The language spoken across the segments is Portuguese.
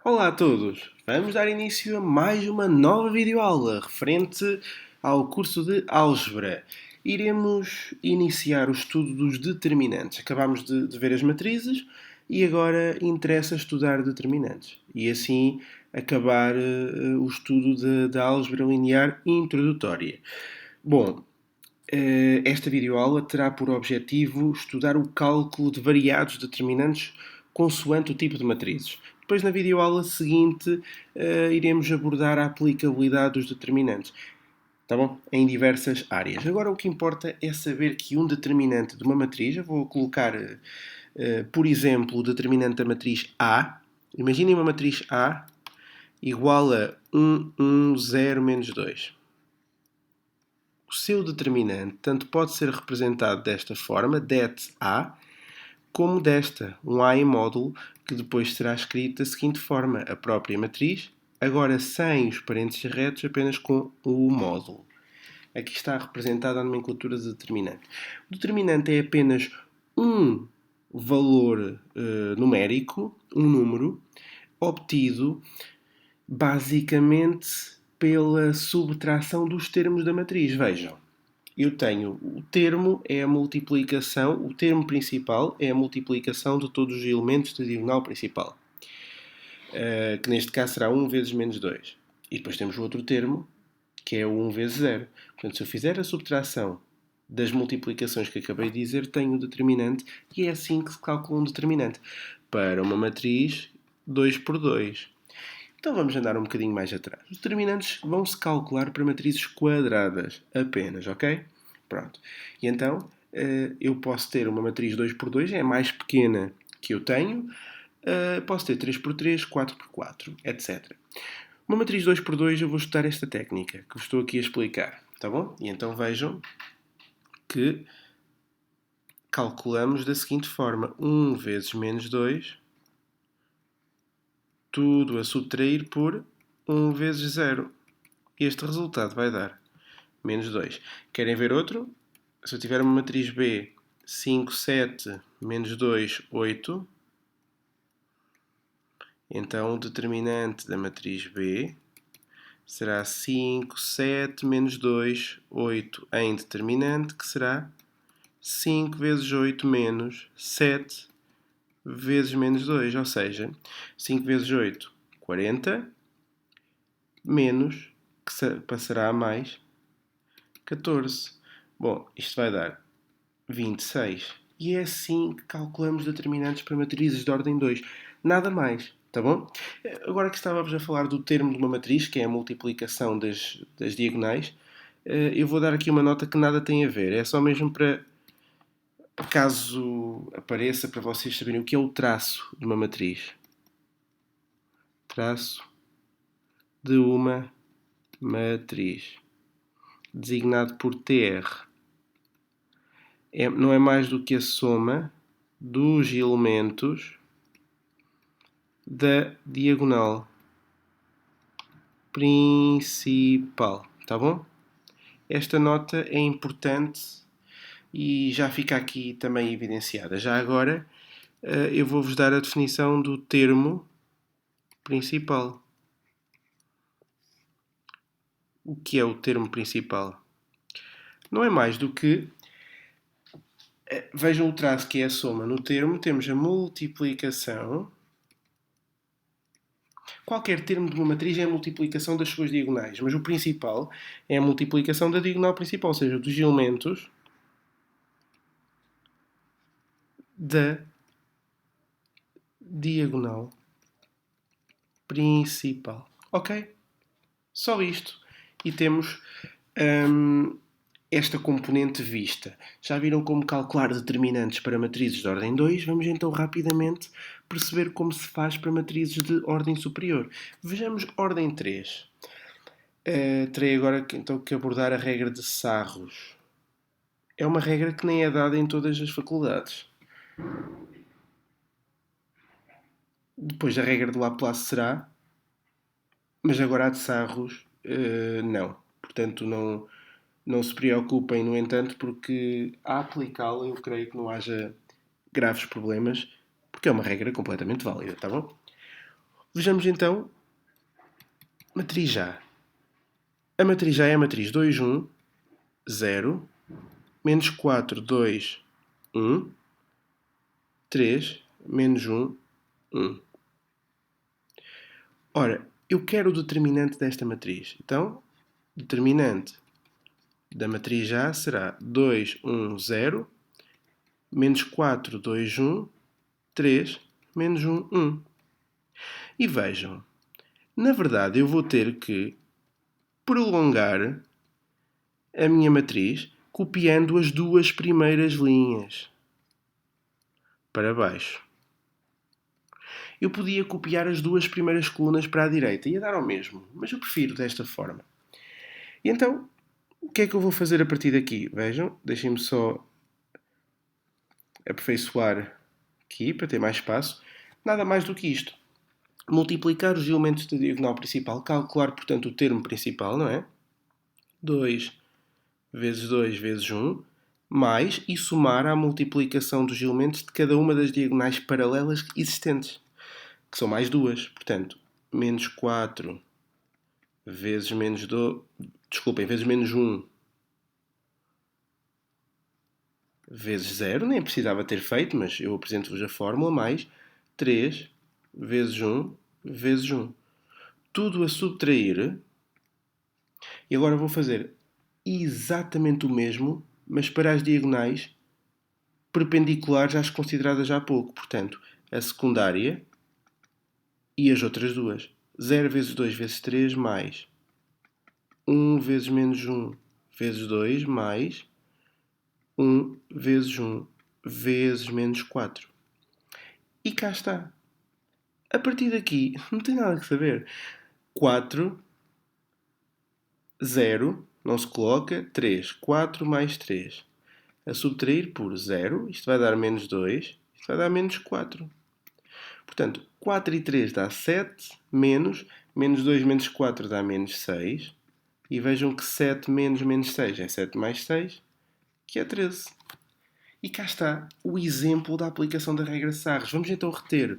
Olá a todos! Vamos dar início a mais uma nova videoaula referente ao curso de Álgebra. Iremos iniciar o estudo dos determinantes. Acabámos de ver as matrizes e agora interessa estudar determinantes. E assim acabar o estudo da álgebra linear introdutória. Bom, esta videoaula terá por objetivo estudar o cálculo de variados determinantes consoante o tipo de matrizes. Depois, na videoaula seguinte, iremos abordar a aplicabilidade dos determinantes, tá bom? Em diversas áreas. Agora, o que importa é saber que um determinante de uma matriz, eu vou colocar, por exemplo, o determinante da matriz A. Imaginem uma matriz A igual a 1, 1, 0, menos 2. O seu determinante tanto pode ser representado desta forma, det A, como desta, um A em módulo, que depois será escrito da seguinte forma, a própria matriz, agora sem os parênteses retos, apenas com o módulo. Aqui está representada a nomenclatura de determinante. O determinante é apenas um valor numérico, um número, obtido basicamente pela subtração dos termos da matriz. Vejam, eu tenho o termo é a multiplicação, o termo principal é a multiplicação de todos os elementos da diagonal principal, que neste caso será 1 vezes menos 2. E depois temos o outro termo, que é o 1 vezes 0. Portanto, se eu fizer a subtração das multiplicações que acabei de dizer, tenho o determinante, e é assim que se calcula um determinante. Para uma matriz 2 por 2. Então vamos andar um bocadinho mais atrás. Os determinantes vão se calcular para matrizes quadradas apenas, ok? Pronto. E então eu posso ter uma matriz 2 por 2, é a mais pequena que eu tenho. Posso ter 3 por 3, 4 por 4, etc. Uma matriz 2 por 2 eu vou estudar esta técnica que vos estou aqui a explicar, tá bom? E então vejam que calculamos da seguinte forma: 1 vezes menos 2, tudo a subtrair por 1 vezes 0. Este resultado vai dar menos 2. Querem ver outro? Se eu tiver uma matriz B, 5, 7, menos 2, 8, então o determinante da matriz B será 5, 7, menos 2, 8 em determinante, que será 5 vezes 8 menos 7 vezes menos 2, ou seja, 5 vezes 8, 40, menos, que passará a mais, 14. Bom, isto vai dar 26. E é assim que calculamos determinantes para matrizes de ordem 2. Nada mais, tá bom? Agora que estávamos a falar do termo de uma matriz, que é a multiplicação das diagonais, eu vou dar aqui uma nota que nada tem a ver. É só mesmo para, caso apareça, para vocês saberem o que é o traço de uma matriz. Traço de uma matriz, designado por TR. Não é mais do que a soma dos elementos da diagonal principal, tá bom? Esta nota é importante e já fica aqui também evidenciada. Já agora eu vou-vos dar a definição do termo principal. O que é o termo principal? Não é mais do que vejam o traço que é a soma. No termo temos a multiplicação. Qualquer termo de uma matriz é a multiplicação das suas diagonais, mas o principal é a multiplicação da diagonal principal, ou seja, dos elementos da diagonal principal. Ok? Só isto. E temos hum, esta componente vista. Já viram como calcular determinantes para matrizes de ordem 2? Vamos então rapidamente perceber como se faz para matrizes de ordem superior. Vejamos ordem 3. Terei agora então que abordar a regra de Sarros. É uma regra que nem é dada em todas as faculdades. Depois a regra de Laplace será, mas agora a de Sarros não. Portanto, não se preocupem, no entanto, porque a aplicá-la eu creio que não haja graves problemas, porque é uma regra completamente válida, tá bom? Vejamos então matriz A. A matriz A é a matriz 2, 1, 0, menos 4, 2, 1, 3, menos 1, 1. Ora, eu quero o determinante desta matriz. Então, determinante da matriz A será 2, 1, 0, menos 4, 2, 1, 3, menos 1, 1. E vejam, na verdade eu vou ter que prolongar a minha matriz copiando as duas primeiras linhas para baixo. Eu podia copiar as duas primeiras colunas para a direita, ia dar ao mesmo, mas eu prefiro desta forma. E então, o que é que eu vou fazer a partir daqui? Vejam, deixem-me só aperfeiçoar aqui para ter mais espaço. Nada mais do que isto. Multiplicar os elementos da diagonal principal, calcular, portanto, o termo principal, não é? 2 vezes 2 vezes 1, mais e somar a multiplicação dos elementos de cada uma das diagonais paralelas existentes, que são mais duas. Portanto, menos 4 vezes menos 2... Desculpem, vezes menos 1 vezes 0, nem precisava ter feito, mas eu apresento-vos a fórmula, mais 3 vezes 1 vezes 1. Tudo a subtrair. E agora vou fazer exatamente o mesmo, mas para as diagonais perpendiculares às consideradas há pouco. Portanto, a secundária e as outras duas. 0 vezes 2 vezes 3 mais 1 vezes menos 1 vezes 2 mais 1 vezes 1 vezes menos 4. E cá está. A partir daqui, não tem nada que saber. 4, 0, não se coloca, 3. 4 mais 3. A subtrair por 0, isto vai dar menos 2, isto vai dar menos 4. Portanto, 4 e 3 dá 7, menos 2 menos 4 dá menos 6. E vejam que 7 menos menos 6 é 7 mais 6, que é 13. E cá está o exemplo da aplicação da regra de Sarres. Vamos então reter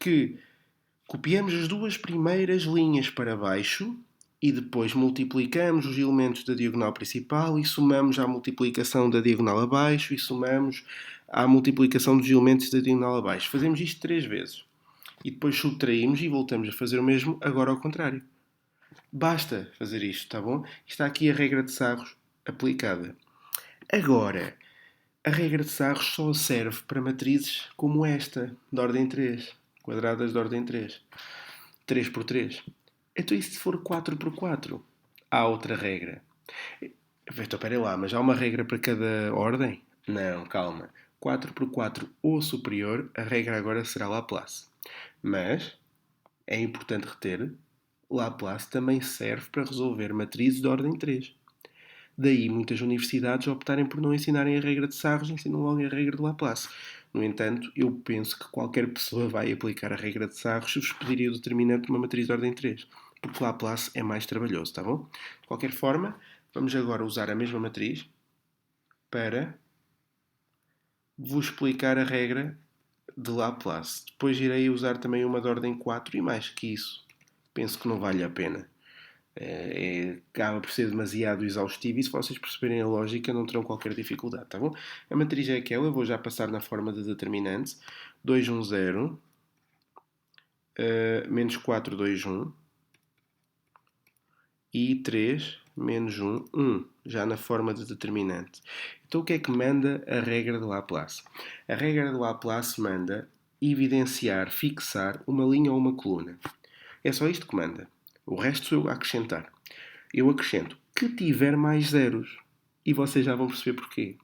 que copiamos as duas primeiras linhas para baixo e depois multiplicamos os elementos da diagonal principal e somamos à multiplicação da diagonal abaixo e somamos à multiplicação dos elementos da diagonal abaixo. Fazemos isto 3 vezes. E depois subtraímos e voltamos a fazer o mesmo, agora ao contrário. Basta fazer isto, tá bom? Está aqui a regra de Sarros aplicada. Agora, a regra de Sarros só serve para matrizes como esta, de ordem 3, quadradas de ordem 3. 3 por 3. Então e se for 4 por 4? Há outra regra. Então, espera lá, mas há uma regra para cada ordem? Não, calma. 4 por 4 ou superior, a regra agora será Laplace. Mas é importante reter, Laplace também serve para resolver matrizes de ordem 3. Daí muitas universidades optarem por não ensinarem a regra de Sarros e ensinam logo a regra de Laplace. No entanto, eu penso que qualquer pessoa vai aplicar a regra de Sarros se vos pediria o determinante de uma matriz de ordem 3, porque Laplace é mais trabalhoso, tá bom? De qualquer forma, vamos agora usar a mesma matriz para vos explicar a regra de Laplace. Depois irei usar também uma de ordem 4 e mais que isso, penso que não vale a pena. Acaba por ser demasiado exaustivo e se vocês perceberem a lógica não terão qualquer dificuldade, tá bom? A matriz é aquela, eu vou já passar na forma de determinante. 2, 1, 0, menos 4, 2, 1 e 3, menos 1, 1, já na forma de determinante. Então o que é que manda a regra de Laplace? A regra de Laplace manda evidenciar, fixar uma linha ou uma coluna. É só isto que manda. O resto sou eu a acrescentar. Eu acrescento que tiver mais zeros. E vocês já vão perceber porquê.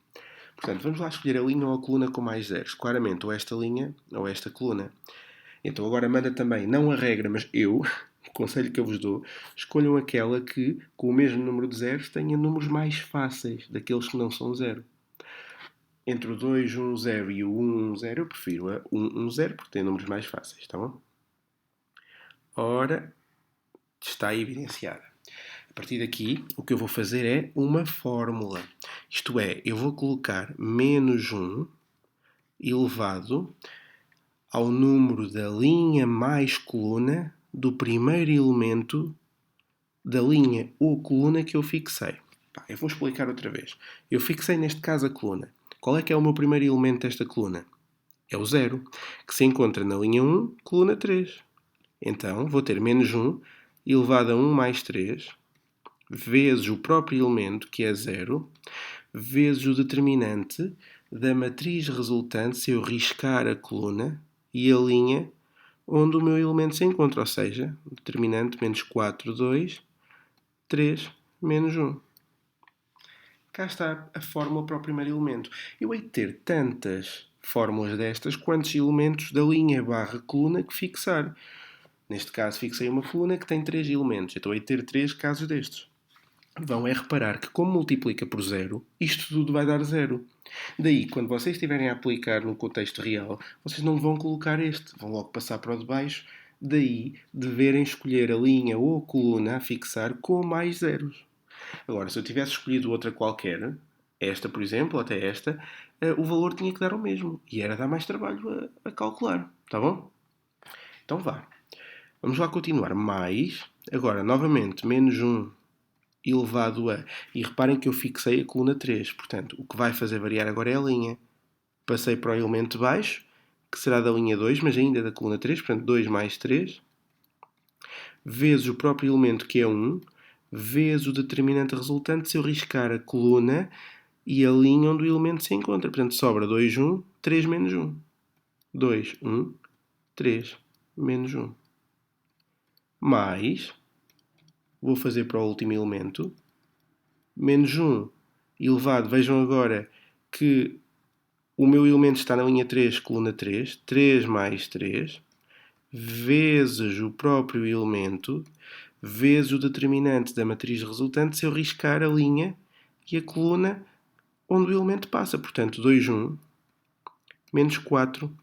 Portanto, vamos lá escolher a linha ou a coluna com mais zeros. Claramente, ou esta linha ou esta coluna. Então agora manda também, não a regra, mas eu, o conselho que eu vos dou, escolham aquela que, com o mesmo número de zeros, tenha números mais fáceis, daqueles que não são zero. Entre o 2, 1, 0 e o 1, 1, 0, eu prefiro a 1, 1, 0, porque tem números mais fáceis, tá bom? Ora, está evidenciada. A partir daqui, o que eu vou fazer é uma fórmula. Isto é, eu vou colocar menos 1 elevado ao número da linha mais coluna do primeiro elemento da linha ou coluna que eu fixei. Eu vou explicar outra vez. Eu fixei neste caso a coluna. Qual é que é o meu primeiro elemento desta coluna? É o 0, que se encontra na linha 1, coluna 3. Então, vou ter menos 1 elevado a 1 mais 3, vezes o próprio elemento, que é 0, vezes o determinante da matriz resultante se eu riscar a coluna e a linha onde o meu elemento se encontra, ou seja, determinante menos 4, 2, 3, menos 1. Cá está a fórmula para o primeiro elemento. Eu hei de ter tantas fórmulas destas quantos elementos da linha barra coluna que fixar. Neste caso, fixei uma coluna que tem 3 elementos, então hei de ter 3 casos destes. Vão é reparar que, como multiplica por 0, isto tudo vai dar 0. Daí, quando vocês estiverem a aplicar no contexto real, vocês não vão colocar este, vão logo passar para o de baixo. Daí, deverem escolher a linha ou a coluna a fixar com mais zeros. Agora, se eu tivesse escolhido outra qualquer, esta, por exemplo, até esta, o valor tinha que dar o mesmo. E era dar mais trabalho a calcular. Tá bom? Então vá. Vamos lá continuar. Mais, agora, novamente, menos 1 elevado a... E reparem que eu fixei a coluna 3. Portanto, o que vai fazer variar agora é a linha. Passei para o elemento de baixo, que será da linha 2, mas ainda da coluna 3. Portanto, 2 mais 3. Vezes o próprio elemento, que é 1. Vezes o determinante resultante se eu riscar a coluna e a linha onde o elemento se encontra. Portanto, sobra 2, 1, 3 menos 1. 2, 1, 3 menos 1. Mais, vou fazer para o último elemento, menos 1 elevado, vejam agora que o meu elemento está na linha 3, coluna 3, 3 mais 3, vezes o próprio elemento, vezes o determinante da matriz resultante se eu riscar a linha e a coluna onde o elemento passa. Portanto, 2, 1, menos 4,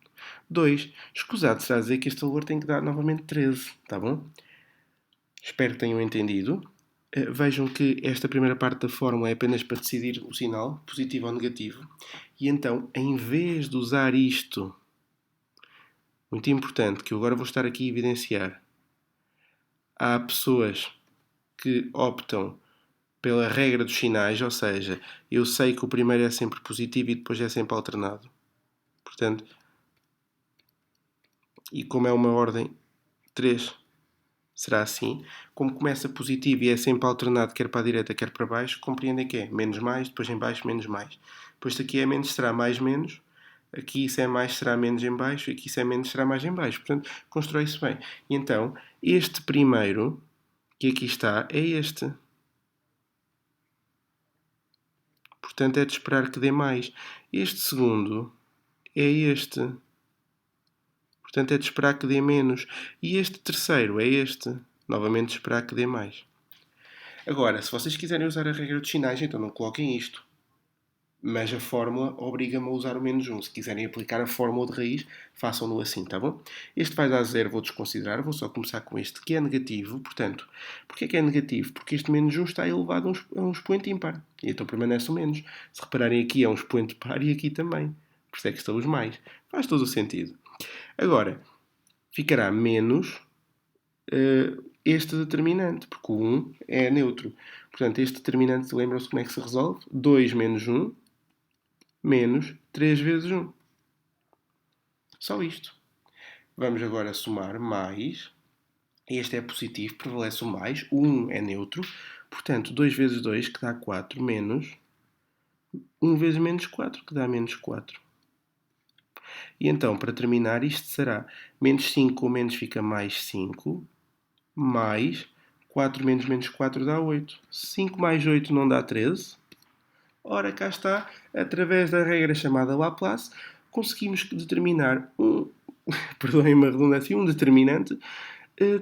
2. Escusado será dizer que este valor tem que dar novamente 13, tá bom? Espero que tenham entendido. Vejam que esta primeira parte da fórmula é apenas para decidir o sinal, positivo ou negativo. E então, em vez de usar isto, muito importante, que eu agora vou estar aqui a evidenciar, há pessoas que optam pela regra dos sinais, ou seja, eu sei que o primeiro é sempre positivo e depois é sempre alternado. Portanto, e como é uma ordem 3, será assim. Como começa positivo e é sempre alternado, quer para a direita, quer para baixo, compreendem que é menos mais, depois em baixo, menos mais. Depois daqui é menos, será mais, menos. Aqui isso é mais, será menos em baixo. Aqui isso é menos, será mais em baixo. Portanto, constrói-se bem. E então, este primeiro, que aqui está, é este. Portanto, é de esperar que dê mais. Este segundo é este. Portanto, é de esperar que dê menos. E este terceiro é este. Novamente, de esperar que dê mais. Agora, se vocês quiserem usar a regra dos sinais, então não coloquem isto. Mas a fórmula obriga-me a usar o menos 1. Se quiserem aplicar a fórmula de raiz, façam-no assim, tá bom? Este vai dar 0, vou desconsiderar. Vou só começar com este, que é negativo. Portanto, porquê que é negativo? Porque este menos 1 está elevado a um expoente ímpar. E então permanece o menos. Se repararem aqui, é um expoente par e aqui também. Por isso é que estão os mais. Faz todo o sentido. Agora, ficará menos este determinante, porque o 1 é neutro. Portanto, este determinante, lembram-se como é que se resolve? 2 menos 1 menos 3 vezes 1. Só isto. Vamos agora somar mais. Este é positivo, prevalece o mais. O 1 é neutro. Portanto, 2 vezes 2, que dá 4, menos 1 vezes menos 4, que dá menos 4. E então, para terminar, isto será menos 5 com menos fica mais 5, mais 4 menos menos 4 dá 8. 5 mais 8 não dá 13. Ora, cá está, através da regra chamada Laplace, conseguimos determinar perdoem-me a redundância, um determinante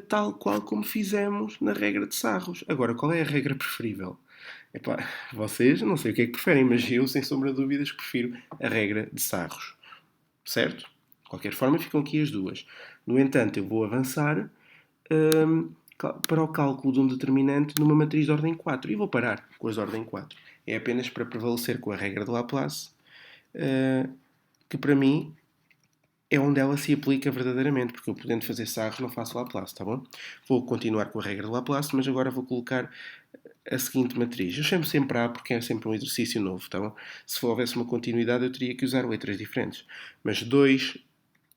tal qual como fizemos na regra de Sarros. Agora, qual é a regra preferível? Epá, vocês, não sei o que é que preferem, mas eu, sem sombra de dúvidas, prefiro a regra de Sarros. Certo? De qualquer forma, ficam aqui as duas. No entanto, eu vou avançar para o cálculo de um determinante numa matriz de ordem 4. E vou parar com as de ordem 4. É apenas para prevalecer com a regra de Laplace, que para mim é onde ela se aplica verdadeiramente, porque eu podendo fazer sarros não faço Laplace, tá bom? Vou continuar com a regra de Laplace, mas agora vou colocar a seguinte matriz. Eu chamo sempre A porque é sempre um exercício novo, tá bom? Se houvesse uma continuidade eu teria que usar letras diferentes. Mas 2,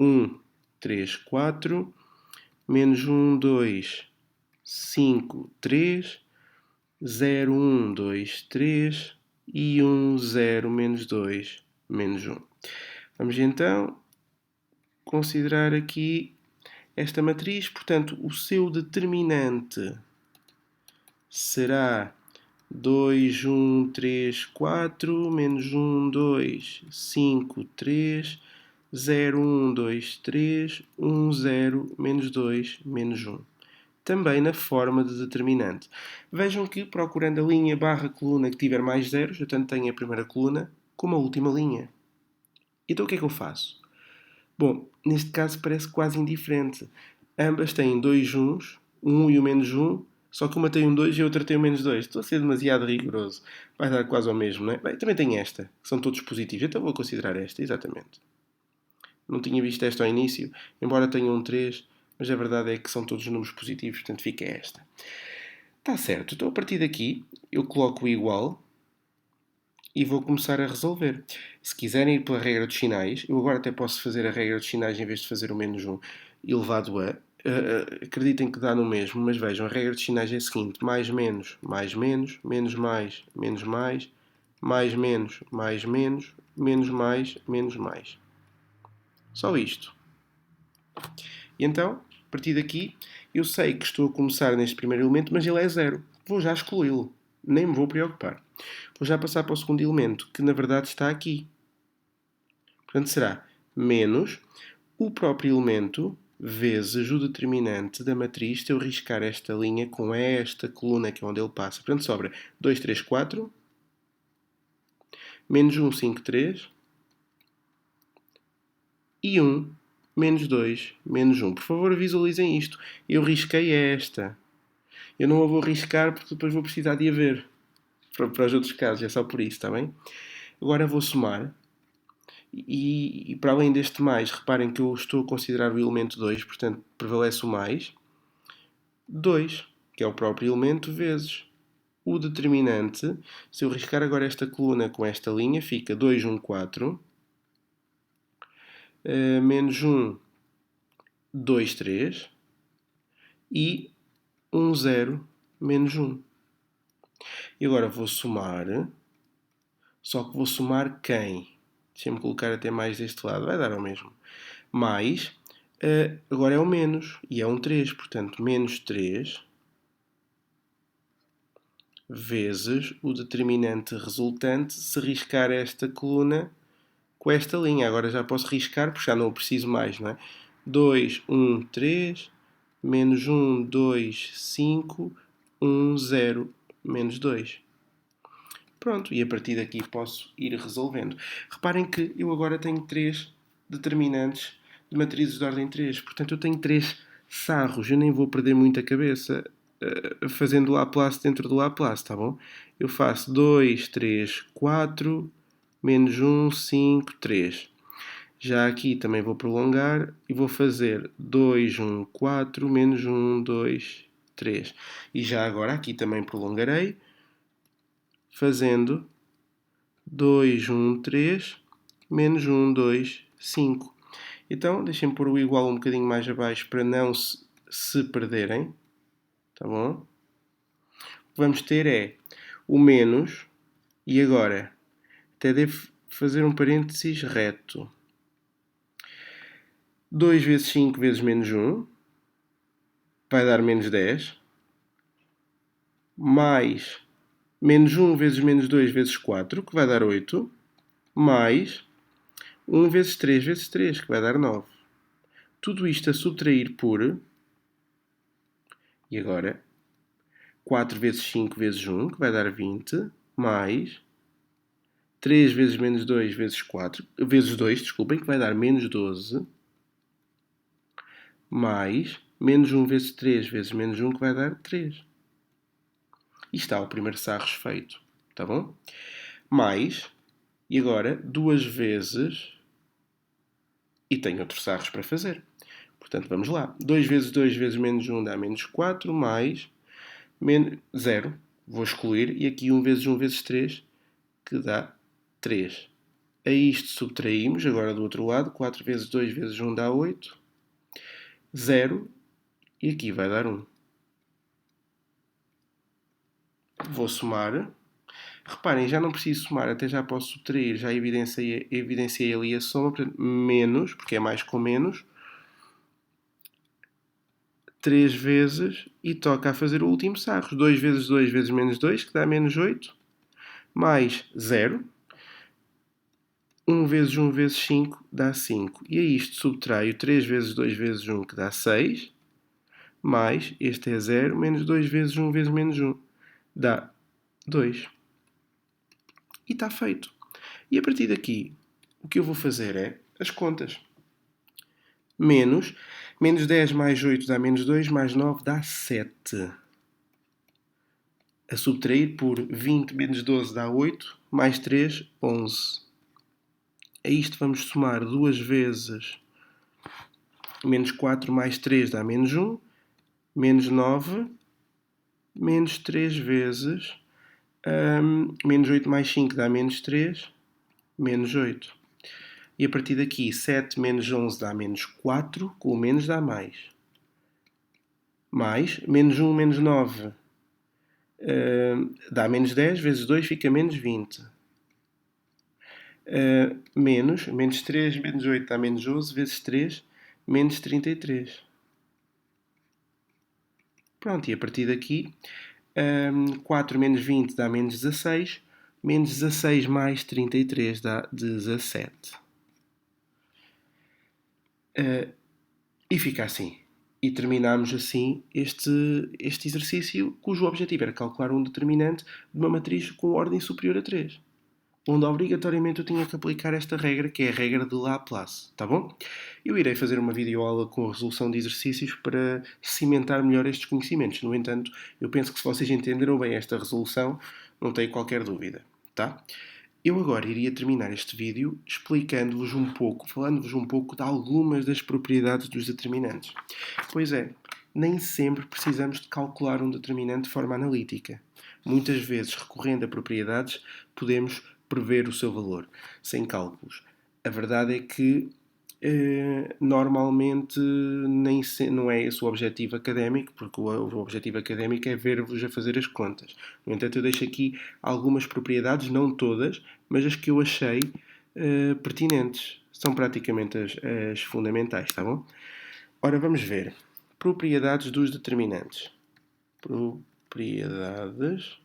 1, 3, 4, menos 1, 2, 5, 3, 0, 1, 2, 3 e 1, 0, menos 2, menos 1. Vamos então considerar aqui esta matriz. Portanto, o seu determinante será 2, 1, 3, 4, menos 1, 2, 5, 3, 0, 1, 2, 3, 1, 0, menos 2, menos 1. Também na forma de determinante. Vejam que, procurando a linha barra coluna que tiver mais zeros, eu tanto tenho a primeira coluna como a última linha. Então o que é que eu faço? Bom, neste caso parece quase indiferente. Ambas têm dois uns, um e o menos um, só que uma tem um 2 e a outra tem um menos 2. Estou a ser demasiado rigoroso. Vai dar quase ao mesmo, não é? Bem, também tem esta, que são todos positivos. Então vou considerar esta, exatamente. Não tinha visto esta ao início, embora tenha um 3, mas a verdade é que são todos números positivos, portanto fica esta. Está certo, então a partir daqui eu coloco o igual e vou começar a resolver. Se quiserem ir pela regra dos sinais, eu agora até posso fazer a regra dos sinais em vez de fazer o menos 1 elevado a. Acreditem que dá no mesmo, mas vejam, a regra dos sinais é a seguinte: mais menos, mais menos, menos mais, menos mais, mais menos, mais menos, menos mais, menos mais. Só isto. E então, a partir daqui, eu sei que estou a começar neste primeiro elemento, mas ele é zero. Vou já excluí-lo. Nem me vou preocupar. Vou já passar para o segundo elemento, que na verdade está aqui. Portanto, será menos o próprio elemento vezes o determinante da matriz se eu riscar esta linha com esta coluna que é onde ele passa. Portanto, sobra 2, 3, 4, menos 1, 5, 3 e 1, menos 2, menos 1. Por favor, visualizem isto. Eu risquei esta. Eu não a vou riscar porque depois vou precisar de a ver para os outros casos. É só por isso, está bem? Agora vou somar. E para além deste mais, reparem que eu estou a considerar o elemento 2, portanto prevalece o mais 2, que é o próprio elemento, vezes o determinante. Se eu riscar agora esta coluna com esta linha, fica 2, 1, 4, menos 1, 2, 3 e 1, 0, menos 1. E agora vou somar, só que vou somar quem? Deixa-me colocar até mais deste lado, vai dar ao mesmo. Mais, agora é o menos, e é um 3, portanto, menos 3 vezes o determinante resultante se riscar esta coluna com esta linha. Agora já posso riscar, porque já não o preciso mais, não é? 2, 1, 3, menos 1, 2, 5, 1, 0, menos 2. Pronto, e a partir daqui posso ir resolvendo. Reparem que eu agora tenho 3 determinantes de matrizes de ordem 3. Portanto, eu tenho 3 sarros. Eu nem vou perder muita cabeça fazendo Laplace dentro do Laplace, tá bom? Eu faço 2, 3, 4, menos 1, 5, 3. Já aqui também vou prolongar e vou fazer 2, 1, 4, menos 1, 2, 3. E já agora aqui também prolongarei, fazendo 2, 1, 3, menos 1, 2, 5. Então, deixem-me pôr o igual um bocadinho mais abaixo para não se perderem. Tá bom? O que vamos ter é o menos, e agora até devo fazer um parênteses reto. 2 vezes 5 vezes menos 1 vai dar menos 10. Mais menos 1 vezes menos 2 vezes 4, que vai dar 8. Mais 1 vezes 3 vezes 3, que vai dar 9. Tudo isto a subtrair por... E agora? 4 vezes 5 vezes 1, que vai dar 20. Mais 3 vezes menos 2 vezes 4, vezes 2, desculpem, que vai dar menos 12. Mais menos 1 vezes 3 vezes menos 1, que vai dar 3. E está o primeiro sarros feito. Tá bom? Mais, e agora, 2 vezes e tenho outros sarros para fazer. Portanto, vamos lá. 2 vezes 2 vezes menos 1 dá menos 4, mais 0. Vou excluir. E aqui 1 vezes 1 vezes 3, que dá 3. A isto subtraímos, agora do outro lado. 4 vezes 2 vezes 1 dá 8. 0. E aqui vai dar 1. Vou somar. Reparem, já não preciso somar, até já posso subtrair. Já evidenciei ali a soma. Portanto, menos, porque é mais com menos. 3 vezes e toca a fazer o último sarro. 2 vezes 2 vezes menos 2, que dá menos 8, mais 0. 1 vezes 1 vezes 5 dá 5. E a isto subtraio 3 vezes 2 vezes 1, que dá 6, mais, este é 0, menos 2 vezes 1 vezes menos 1, dá 2. E está feito. E a partir daqui, o que eu vou fazer é as contas. Menos 10 mais 8 dá menos 2, mais 9 dá 7. A subtrair por 20 menos 12 dá 8, mais 3, 11. A isto vamos somar 2 vezes menos 4 mais 3 dá menos 1, menos 9, menos 3 vezes menos 8 mais 5 dá menos 3, menos 8. E a partir daqui, 7 menos 11 dá menos 4, com o menos dá mais. Mais, menos 1 menos 9 dá menos 10, vezes 2 fica menos 20. Menos 3 menos 8 dá menos 11, vezes 3, menos 33. Pronto, e a partir daqui, 4 menos 20 dá menos 16, menos 16 mais 33 dá 17. E fica assim. E terminamos assim este exercício, cujo objetivo era calcular um determinante de uma matriz com ordem superior a 3. Onde obrigatoriamente eu tinha que aplicar esta regra, que é a regra de Laplace, tá bom? Eu irei fazer uma videoaula com a resolução de exercícios para cimentar melhor estes conhecimentos. No entanto, eu penso que se vocês entenderam bem esta resolução, não tenho qualquer dúvida, tá? Eu agora iria terminar este vídeo explicando-vos um pouco, falando-vos um pouco de algumas das propriedades dos determinantes. Pois é, nem sempre precisamos de calcular um determinante de forma analítica. Muitas vezes, recorrendo a propriedades, podemos prever o seu valor, sem cálculos. A verdade é que normalmente não é esse o objetivo académico, porque o objetivo académico é ver-vos a fazer as contas. No entanto, eu deixo aqui algumas propriedades, não todas, mas as que eu achei pertinentes. São praticamente as fundamentais, tá bom? Ora, vamos ver. Propriedades dos determinantes. Propriedades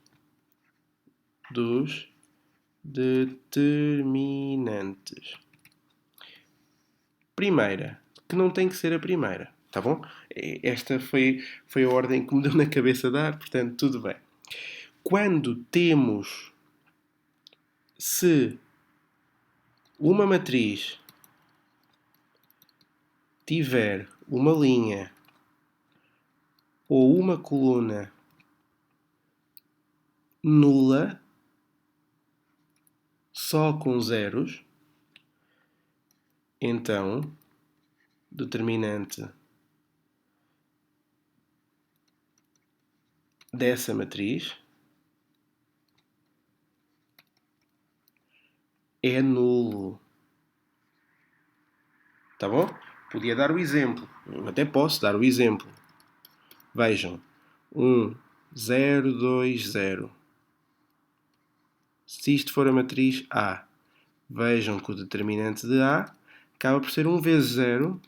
dos determinantes. Primeira, que não tem que ser a primeira, tá bom? Esta foi a ordem que me deu na cabeça dar, portanto, tudo bem. Quando temos, se uma matriz tiver uma linha ou uma coluna nula, só com zeros, então, determinante dessa matriz é nulo. Tá bom? Podia dar o exemplo. Eu até posso dar o exemplo. Vejam. 1, 0, 2, 0. Se isto for a matriz A, vejam que o determinante de A acaba por ser 1 vezes 0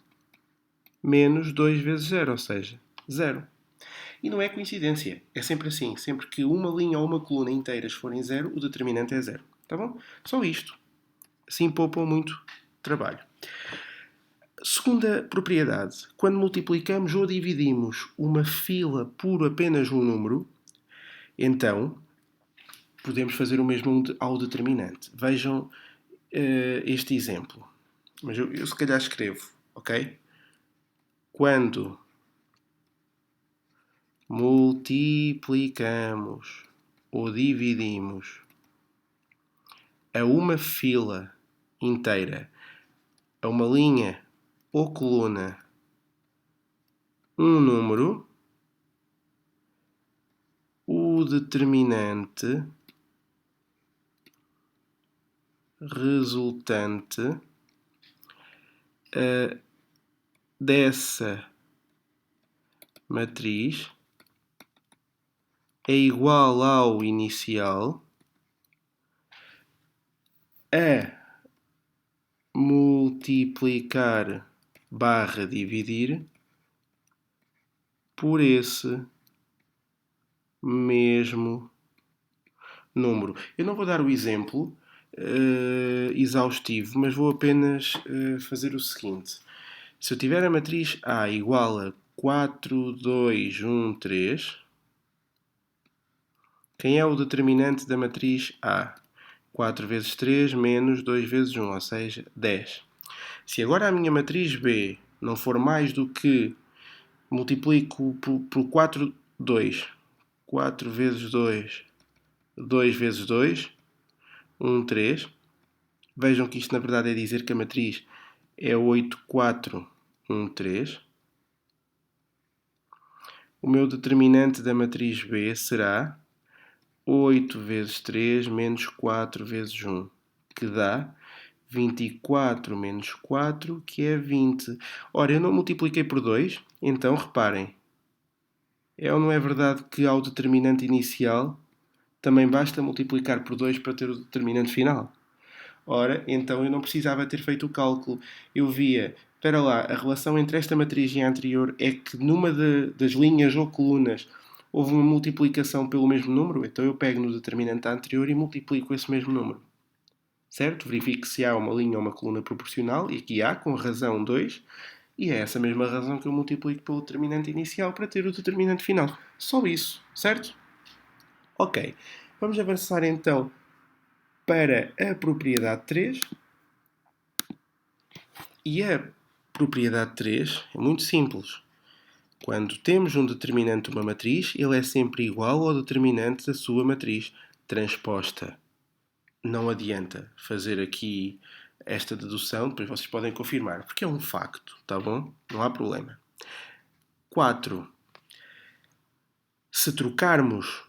menos 2 vezes 0, ou seja, 0. E não é coincidência. É sempre assim. Sempre que uma linha ou uma coluna inteiras forem 0, o determinante é 0. Tá bom? Só isto. Assim poupam muito trabalho. Segunda propriedade. Quando multiplicamos ou dividimos uma fila por apenas um número, então podemos fazer o mesmo ao determinante. Vejam este exemplo. Mas eu se calhar escrevo, ok? Quando multiplicamos ou dividimos a uma fila inteira, a uma linha ou coluna um número, o determinante resultante dessa matriz é igual ao inicial a multiplicar barra dividir por esse mesmo número. Eu não vou dar o exemplo exaustivo, mas vou apenas fazer o seguinte. Se eu tiver a matriz A igual a 4, 2, 1, 3, quem é o determinante da matriz A? 4 vezes 3 menos 2 vezes 1, ou seja, 10. Se agora a minha matriz B não for mais do que multiplico por 4, 2. 4 vezes 2, 2 vezes 2, 1, 3. Vejam que isto na verdade é dizer que a matriz é 8, 4, 1, 3. O meu determinante da matriz B será 8 vezes 3 menos 4 vezes 1, que dá 24 menos 4, que é 20. Ora, eu não multipliquei por 2, então reparem. É ou não é verdade que ao determinante inicial também basta multiplicar por 2 para ter o determinante final? Ora, então eu não precisava ter feito o cálculo. Eu via, espera lá, a relação entre esta matriz e a anterior é que numa das linhas ou colunas houve uma multiplicação pelo mesmo número, então eu pego no determinante anterior e multiplico esse mesmo número. Certo? Verifico se há uma linha ou uma coluna proporcional, e aqui há, com razão 2, e é essa mesma razão que eu multiplico pelo determinante inicial para ter o determinante final. Só isso, certo? Ok, vamos avançar então para a propriedade 3. E a propriedade 3 é muito simples. Quando temos um determinante de uma matriz, ele é sempre igual ao determinante da sua matriz transposta. Não adianta fazer aqui esta dedução, depois vocês podem confirmar, porque é um facto, tá bom? Não há problema. 4. Se trocarmos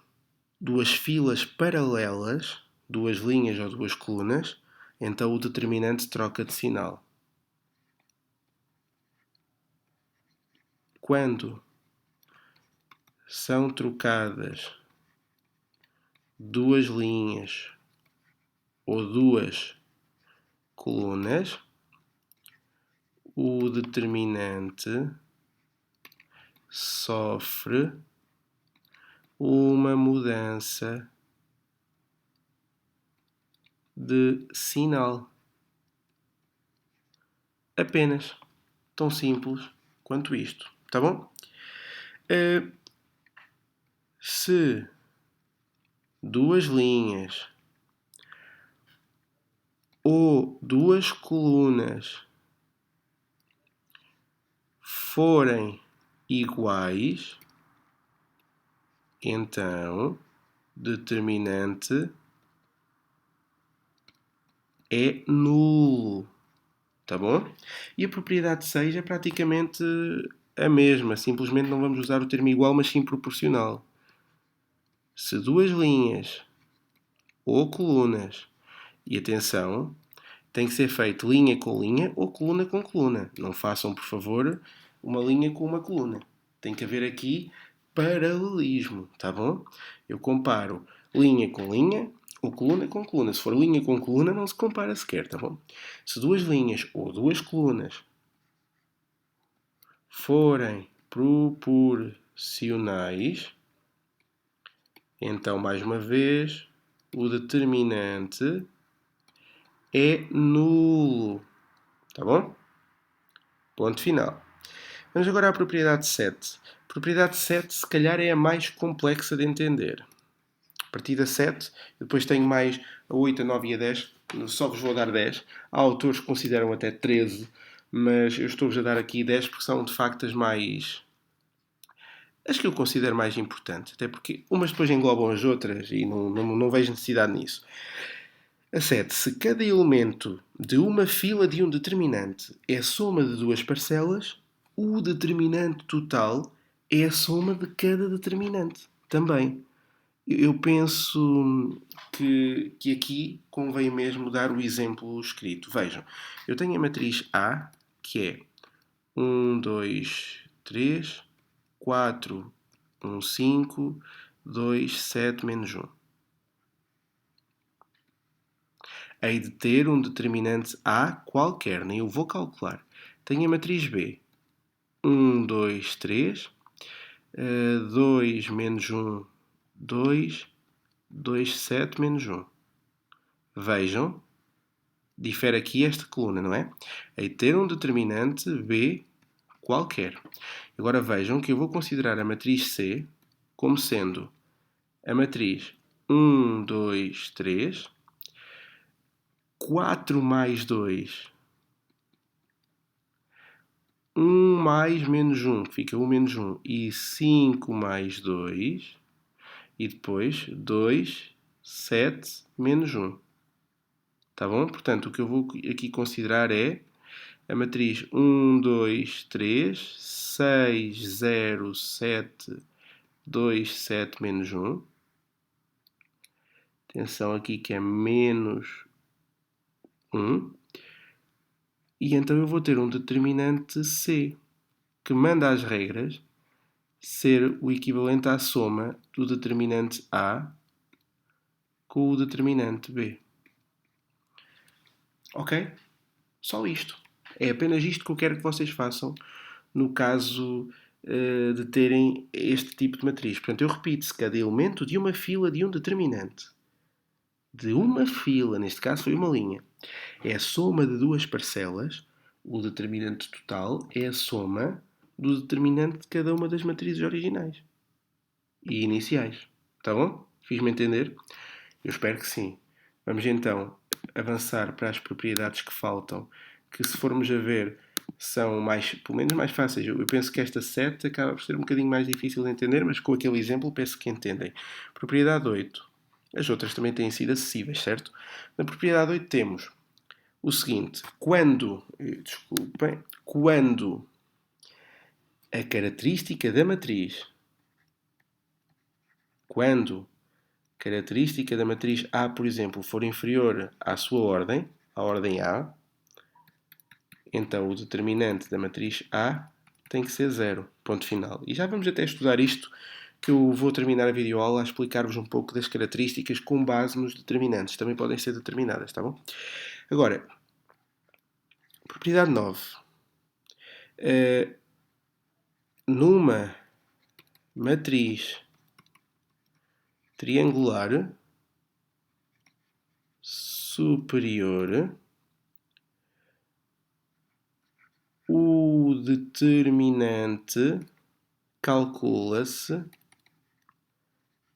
duas filas paralelas, duas linhas ou duas colunas, então o determinante troca de sinal. Quando são trocadas duas linhas ou duas colunas, o determinante sofre uma mudança de sinal. Apenas. Tão simples quanto isto. Tá bom? Se duas linhas ou duas colunas forem iguais, então determinante é nulo. Tá bom? E a propriedade 6 é praticamente a mesma, simplesmente não vamos usar o termo igual, mas sim proporcional. Se duas linhas ou colunas, e atenção, tem que ser feito linha com linha ou coluna com coluna. Não façam, por favor, uma linha com uma coluna. Tem que haver aqui paralelismo, tá bom? Eu comparo linha com linha ou coluna com coluna. Se for linha com coluna, não se compara sequer, tá bom? Se duas linhas ou duas colunas forem proporcionais, então, mais uma vez, o determinante é nulo. Tá bom? Ponto final. Vamos agora à propriedade 7. A propriedade 7, se calhar, é a mais complexa de entender. A partir da 7, depois tenho mais a 8, a 9 e a 10. Só vos vou dar 10. Há autores que consideram até 13, mas eu estou-vos a dar aqui 10 porque são, de facto, as que eu considero mais importantes. Até porque umas depois englobam as outras e não vejo necessidade nisso. A 7. Se cada elemento de uma fila de um determinante é a soma de duas parcelas, o determinante total é a soma de cada determinante também. Eu penso que aqui convém mesmo dar o exemplo escrito. Vejam, eu tenho a matriz A, que é 1, 2, 3, 4, 1, 5, 2, 7, menos 1. Hei de ter um determinante A qualquer, nem o vou calcular. Tenho a matriz B. 1, 2, 3. 2 menos 1, 2. 2, 7 menos 1. Vejam, difere aqui esta coluna, não é? Hei de ter um determinante B qualquer. Agora vejam que eu vou considerar a matriz C como sendo a matriz 1, 2, 3, 4 mais 2, 1 mais menos 1, que fica 1 menos 1, e 5 mais 2, e depois 2, 7 menos 1. Tá bom? Portanto, o que eu vou aqui considerar é a matriz 1, 2, 3, 6, 0, 7, 2, 7, menos 1. Atenção aqui que é menos 1. E então eu vou ter um determinante C, que manda as regras ser o equivalente à soma do determinante A com o determinante B. Ok? Só isto. É apenas isto que eu quero que vocês façam no caso de terem este tipo de matriz. Portanto, eu repito, se cada elemento de uma fila de um determinante, de uma fila, neste caso foi uma linha, é a soma de duas parcelas, o determinante total é a soma do determinante de cada uma das matrizes originais e iniciais. Tá bom? Fiz-me entender? Eu espero que sim. Vamos então avançar para as propriedades que faltam, que se formos a ver são mais, pelo menos mais fáceis. Eu penso que esta 7 acaba por ser um bocadinho mais difícil de entender, mas com aquele exemplo penso que entendem. Propriedade 8. As outras também têm sido acessíveis, certo? Na propriedade 8 temos o seguinte: quando a característica da matriz, quando característica da matriz A, por exemplo, for inferior à sua ordem, à ordem A, então o determinante da matriz A tem que ser 0. Ponto final. E já vamos até estudar isto, que eu vou terminar a videoaula a explicar-vos um pouco das características com base nos determinantes. Também podem ser determinadas, tá bom? Agora, propriedade 9. Numa matriz triangular superior, o determinante calcula-se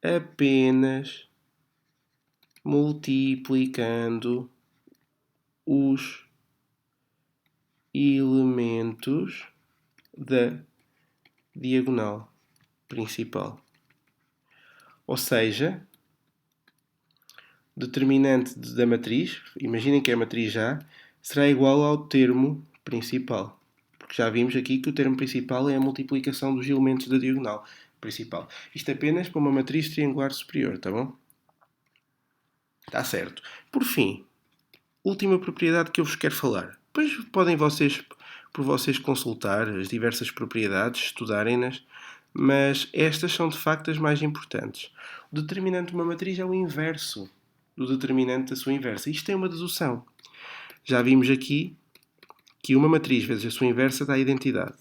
apenas multiplicando os elementos da diagonal principal. Ou seja, determinante da matriz, imaginem que é a matriz A, será igual ao termo principal. Porque já vimos aqui que o termo principal é a multiplicação dos elementos da diagonal principal. Isto apenas para uma matriz triangular superior, tá bom? Está certo. Por fim, última propriedade que eu vos quero falar. Depois podem por vocês consultar as diversas propriedades, estudarem-nas, mas estas são de facto as mais importantes. O determinante de uma matriz é o inverso do determinante da sua inversa. Isto é uma dedução. Já vimos aqui que uma matriz vezes a sua inversa dá a identidade.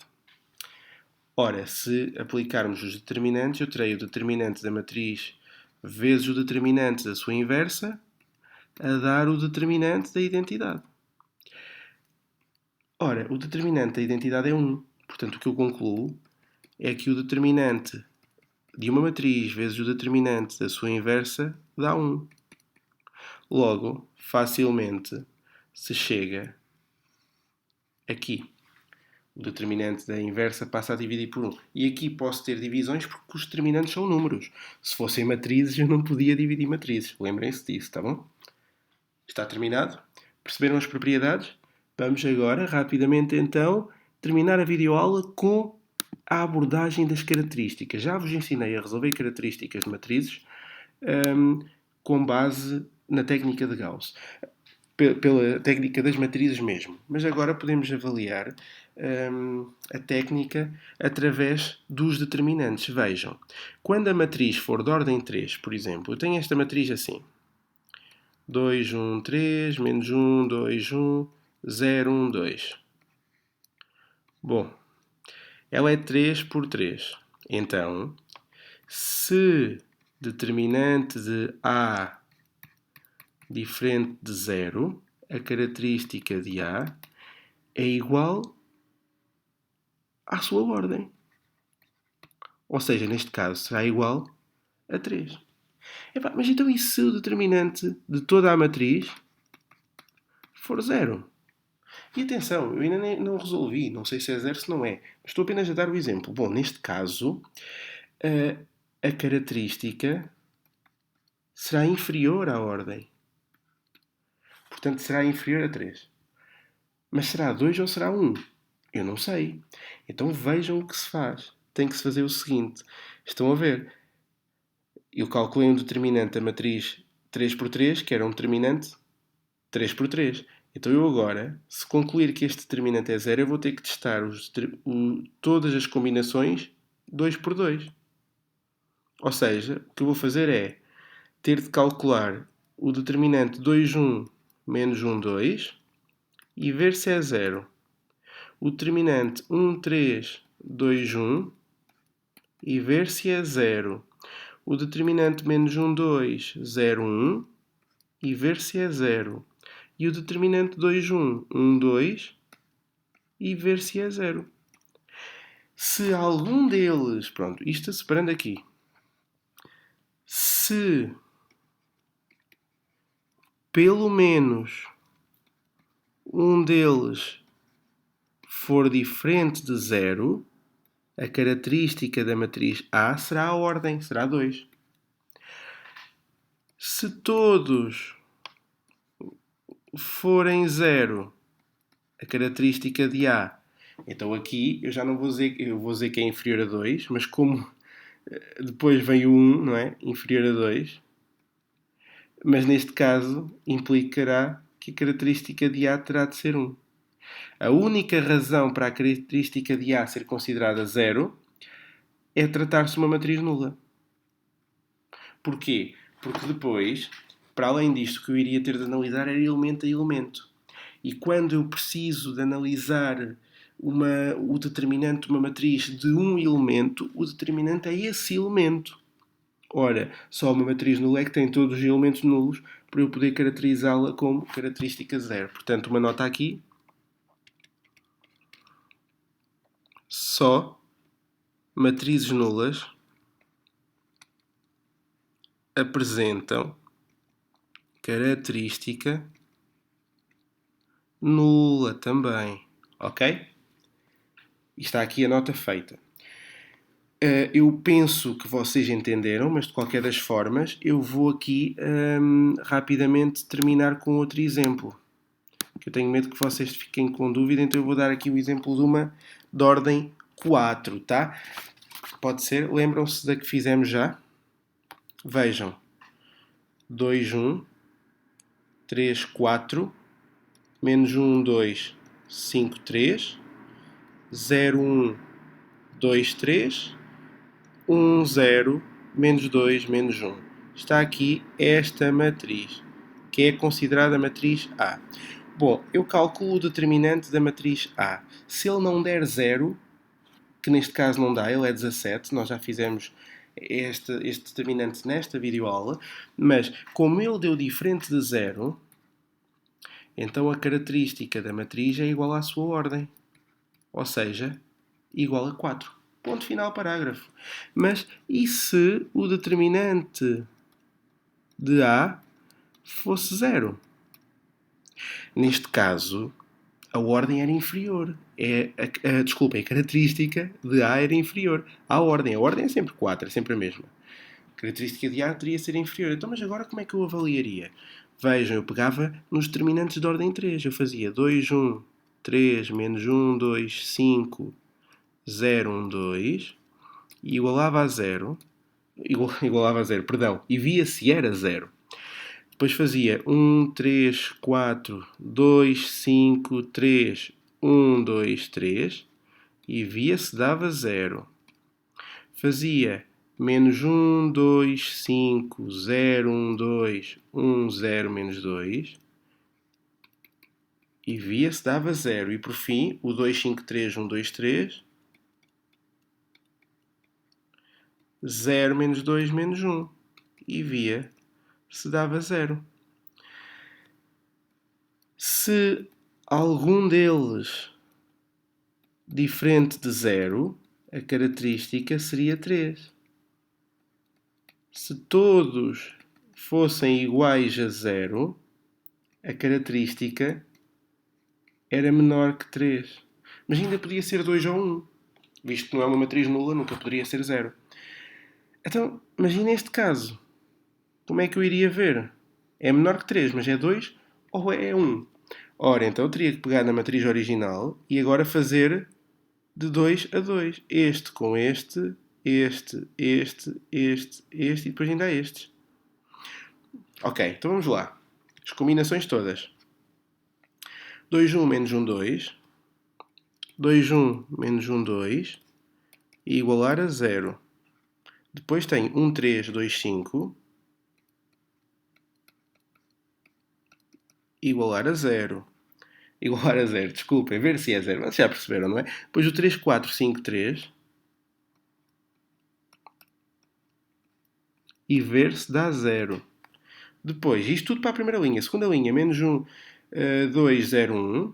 Ora, se aplicarmos os determinantes, eu terei o determinante da matriz vezes o determinante da sua inversa a dar o determinante da identidade. Ora, o determinante da identidade é 1. Portanto, o que eu concluo é que o determinante de uma matriz vezes o determinante da sua inversa dá 1. Logo, facilmente se chega aqui. O determinante da inversa passa a dividir por 1. E aqui posso ter divisões porque os determinantes são números. Se fossem matrizes, eu não podia dividir matrizes. Lembrem-se disso, tá bom? Está terminado? Perceberam as propriedades? Vamos agora, rapidamente então, terminar a videoaula com a abordagem das características. Já vos ensinei a resolver características de matrizes com base na técnica de Gauss, pela técnica das matrizes mesmo. Mas agora podemos avaliar a técnica através dos determinantes. Vejam, quando a matriz for de ordem 3, por exemplo, eu tenho esta matriz assim: 2, 1, 3, menos 1, 2, 1, 0, 1, 2. Bom, ela é 3 por 3. Então, se determinante de A diferente de 0, a característica de A é igual à sua ordem. Ou seja, neste caso, será igual a 3. Epá, mas então e se o determinante de toda a matriz for 0? E atenção, eu ainda não resolvi, não sei se é 0 se não é. Estou apenas a dar o exemplo. Bom, neste caso, a característica será inferior à ordem. Portanto, será inferior a 3. Mas será 2 ou será 1? Eu não sei. Então vejam o que se faz. Tem que se fazer o seguinte. Estão a ver? Eu calculei um determinante da matriz 3 por 3, que era um determinante 3 por 3. Então eu agora, se concluir que este determinante é 0, eu vou ter que testar todas as combinações 2 por 2. Ou seja, o que eu vou fazer é ter de calcular o determinante 2, 1 menos 1, 2 e ver se é 0. O determinante 1, 3, 2, 1 e ver se é 0. O determinante menos 1, 2, 0, 1 e ver se é 0. E o determinante 2, 1, 1, 2 e ver se é 0. Se algum deles, pronto, isto separando aqui, se pelo menos um deles for diferente de 0, a característica da matriz A será a ordem, será 2. Se todos forem 0, a característica de A, então aqui eu já não vou dizer, eu vou dizer que é inferior a 2, mas como depois vem o 1, não é? Inferior a 2, mas neste caso implicará que a característica de A terá de ser 1. A única razão para a característica de A ser considerada 0 é tratar-se de uma matriz nula. Porquê? Porque depois, para além disto, que eu iria ter de analisar era elemento a elemento. E quando eu preciso de analisar o determinante de uma matriz de um elemento, o determinante é esse elemento. Ora, só uma matriz nula é que tem todos os elementos nulos para eu poder caracterizá-la como característica 0. Portanto, uma nota aqui. Só matrizes nulas apresentam característica nula também. Ok? E está aqui a nota feita. Eu penso que vocês entenderam, mas de qualquer das formas, eu vou aqui rapidamente terminar com outro exemplo. Que eu tenho medo que vocês fiquem com dúvida, então eu vou dar aqui o exemplo de uma de ordem 4, tá? Pode ser? Lembram-se da que fizemos já? Vejam. 2, 1, 3, 4, menos 1, 2, 5, 3, 0, 1, 2, 3, 1, 0, menos 2, menos 1. Está aqui esta matriz, que é considerada a matriz A. Bom, eu calculo o determinante da matriz A. Se ele não der 0, que neste caso não dá, ele é 17, nós já fizemos este determinante nesta videoaula, mas como ele deu diferente de 0, então a característica da matriz é igual à sua ordem, ou seja, igual a 4. Ponto final, parágrafo. Mas e se o determinante de A fosse 0? Neste caso, a ordem era inferior. Desculpa, a característica de A era inferior à ordem. A ordem é sempre 4, é sempre a mesma. A característica de A teria de ser inferior. Então, mas agora como é que eu avaliaria? Vejam, eu pegava nos determinantes de ordem 3. Eu fazia 2, 1, 3, menos 1, 2, 5, 0, 1, 2, e igualava a 0, e via se era 0. Depois fazia 1, 3, 4, 2, 5, 3, 1, 2, 3, e via se dava 0. Fazia menos 1, 2, 5, 0, 1, 2, 1, 0, menos 2, e via se dava 0. E por fim, o 2, 5, 3, 1, 2, 3, 0 menos 2 menos 1, e via se dava 0. Se algum deles diferente de 0, a característica seria 3. Se todos fossem iguais a 0, a característica era menor que 3. Mas ainda podia ser 2 ou 1. Visto que não é uma matriz nula, nunca poderia ser 0. Então, imagina este caso. Como é que eu iria ver? É menor que 3, mas é 2 ou é 1? Ora, então eu teria que pegar na matriz original e agora fazer de 2 a 2. Este com este, e depois ainda há estes. Ok, então vamos lá. As combinações todas. 2, 1 menos 1, 2. 2, 1 menos 1, 2. E igualar a 0. Depois tem 1, 3, 2, 5. Igualar a 0. Igualar a 0, desculpem, ver se é 0. Mas já perceberam, não é? Depois o 3, 4, 5, 3. E ver se dá 0. Depois, isto tudo para a primeira linha. Segunda linha, menos 1, 2, 0, 1.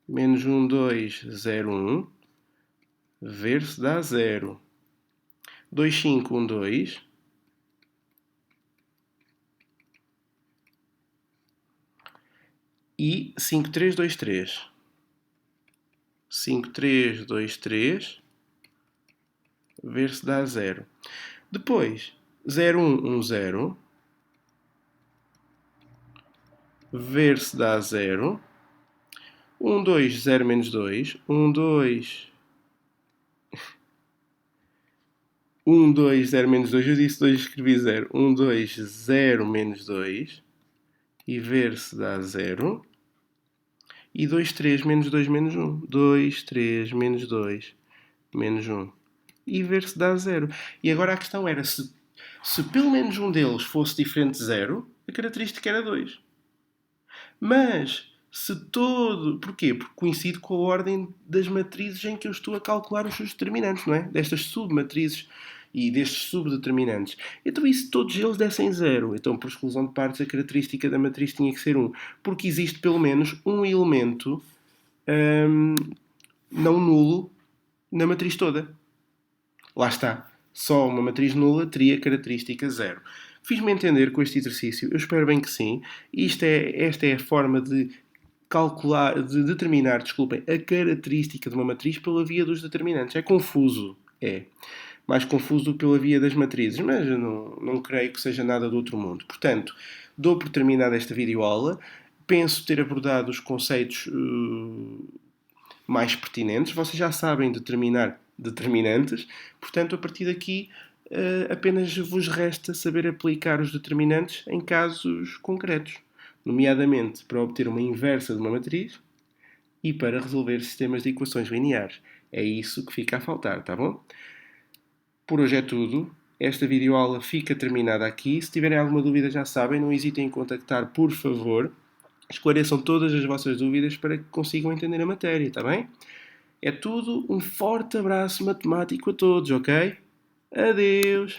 Menos 1, 2, 0, 1. Ver se dá 0. 2, 5, 1, 2. E 5, 3, 2, 3. 5, 3, 2, 3. Ver se dá 0. Depois, 0, 1, 1, 0. Ver se dá 0. 1, 2, 0, menos 2. 1, 2. 1, 2, 0, menos 2. Eu disse 2 e escrevi 0. 1, 2, 0, menos 2. E ver se dá 0. E 2, 3, menos 2, menos 1. 2, 3, menos 2, menos 1. E ver se dá 0. E agora a questão era se pelo menos um deles fosse diferente de 0, a característica era 2. Mas se todo... Porquê? Porque coincide com a ordem das matrizes em que eu estou a calcular os seus determinantes, não é? Destas submatrizes e destes subdeterminantes. Então, e se todos eles dessem 0? Então, por exclusão de partes, a característica da matriz tinha que ser 1. Porque existe pelo menos um elemento não nulo na matriz toda. Lá está. Só uma matriz nula teria característica 0. Fiz-me entender com este exercício? Eu espero bem que sim. Esta é a forma de calcular, de determinar, desculpem, a característica de uma matriz pela via dos determinantes. É confuso. É. Mais confuso do que pela via das matrizes, mas eu não creio que seja nada do outro mundo. Portanto, dou por terminada esta videoaula. Penso ter abordado os conceitos mais pertinentes. Vocês já sabem determinar determinantes, portanto, a partir daqui apenas vos resta saber aplicar os determinantes em casos concretos, nomeadamente para obter uma inversa de uma matriz e para resolver sistemas de equações lineares. É isso que fica a faltar, tá bom? Por hoje é tudo. Esta videoaula fica terminada aqui. Se tiverem alguma dúvida, já sabem, não hesitem em contactar, por favor. Esclareçam todas as vossas dúvidas para que consigam entender a matéria, está bem? É tudo. Um forte abraço matemático a todos, ok? Adeus!